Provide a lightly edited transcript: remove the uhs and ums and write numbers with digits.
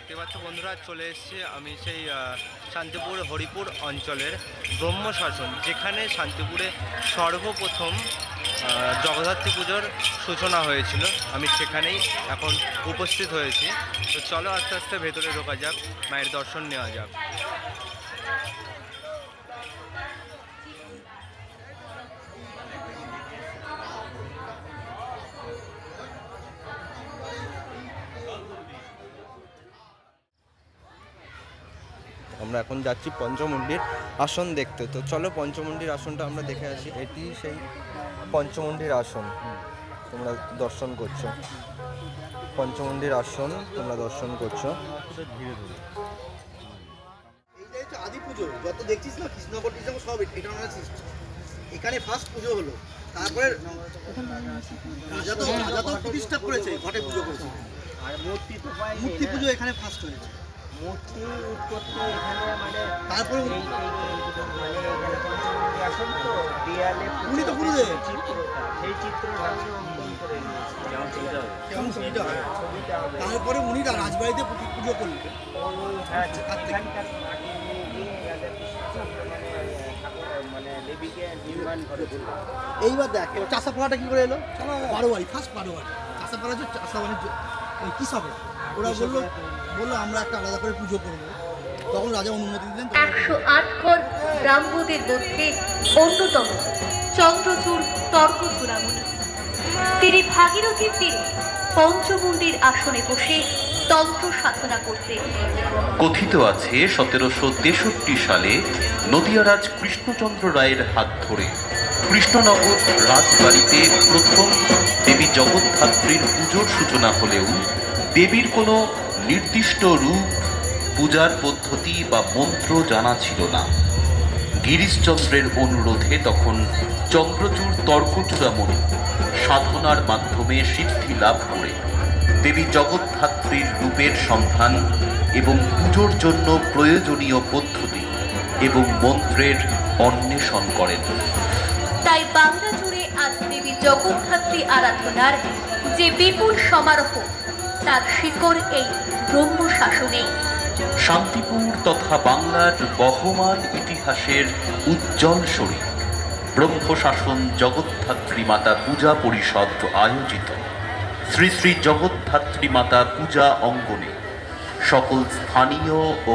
দেখতে পাচ্ছ বন্ধুরা, চলে এসেছি আমি সেই শান্তিপুর হরিপুর অঞ্চলের ব্রহ্মশাসন, যেখানে শান্তিপুরে সর্বপ্রথম জগদ্ধাত্রী পুজোর সূচনা হয়েছিল। আমি সেখানেই এখন উপস্থিত হয়েছি। তো চলো আস্তে আস্তে ভেতরে ঢোকা যাক, মায়ের দর্শন নেওয়া যাক। আমরা এখন যাচ্ছি পঞ্চমুণ্ডির আসন দেখতে। তো চলো পঞ্চমুণ্ডির আসনটা আমরা দেখে আসি। এটি সেই পঞ্চমুণ্ডির আসন, তোমরা দর্শন করছো। পঞ্চমুণ্ডির আসন তোমরা দর্শন করছো। এইটাই হচ্ছে আদি পুজো, যত দেখছিস না কৃষ্ণনগর সব এটা আমরা এখানে ফার্স্ট পুজো হলো। তারপরে রাজা তো প্রতিষ্ঠা করেছে, ঘটে পুজো করেছে। আর মূর্তি পুজো এখানে ফার্স্ট হয়েছে। মূর্তি উৎপত্তি এখানে মানে তারপরে মানে আসল তো দেয়ালে উনি তো গুরুদেব চিত্রটা, সেই চিত্রটা আমি অঙ্কন করে নিয়েছি কেমন ছবিটা হয়। তারপরে উনি রাজবাড়িতে পুজো করলেন। হ্যাঁ, এখানকার মাটি নিয়ে গিয়ে রাজা কৃষ্ণচন্দ্র মানে দেবীকে নির্মাণ করে দিলেন। এইবার দেখ চাষাপাড়াটা কি করে এলো, বারোয়ারি ফার্স্ট বারোয়ারি। চাষাপাড়া হচ্ছে চাষাবাড়ির ওই কৃষকের, ওরা বললো আমরা একটা আলাদা করে পুজো করবো। তখন রাজা অনুমতি দিলেন। 108 ঘর ব্রাহ্মদের মধ্যে অন্যতম চন্দ্রচূড় তর্কচূড়ামণি। তিনি ভাগীরথীর তীরে পঞ্চমুণ্ডির আসনে বসে তন্ত্র সাধনা করতেন। কথিত আছে 1763 সালে নদিয়ারাজ কৃষ্ণচন্দ্র রায়ের হাত ধরে কৃষ্ণনগর রাজবাড়িতে প্রথম দেবী জগদ্ধাত্রীর পুজোর সূচনা হলেও দেবীর কোনো নির্দিষ্ট রূপ, পূজার পদ্ধতি বা মন্ত্র জানা ছিল না। গিরিশচন্দ্রের অনুরোধে তখন চন্দ্রচূড় তর্কচূড়ামণি সাধনার মাধ্যমে সিদ্ধি লাভ করে দেবী জগদ্ধাত্রীর রূপের সন্ধান এবং পুজোর জন্য প্রয়োজনীয় পদ্ধতি এবং মন্ত্রের অন্বেষণ করেন। তাই বাংলা জুড়ে আজ দেবী জগদ্ধাত্রী আরাধনার যে বিপুল সমারোহ, তার শিকড় এই ব্রহ্মশাসনেই। শান্তিপুর তথা বাংলার বহমান ইতিহাসের উজ্জ্বল শরীর ব্রহ্মশাসন জগদ্ধাত্রী মাতা পূজা পরিষদ আয়োজিত শ্রী শ্রী জগদ্ধাত্রী মাতা পূজা অঙ্গনে সকল স্থানীয় ও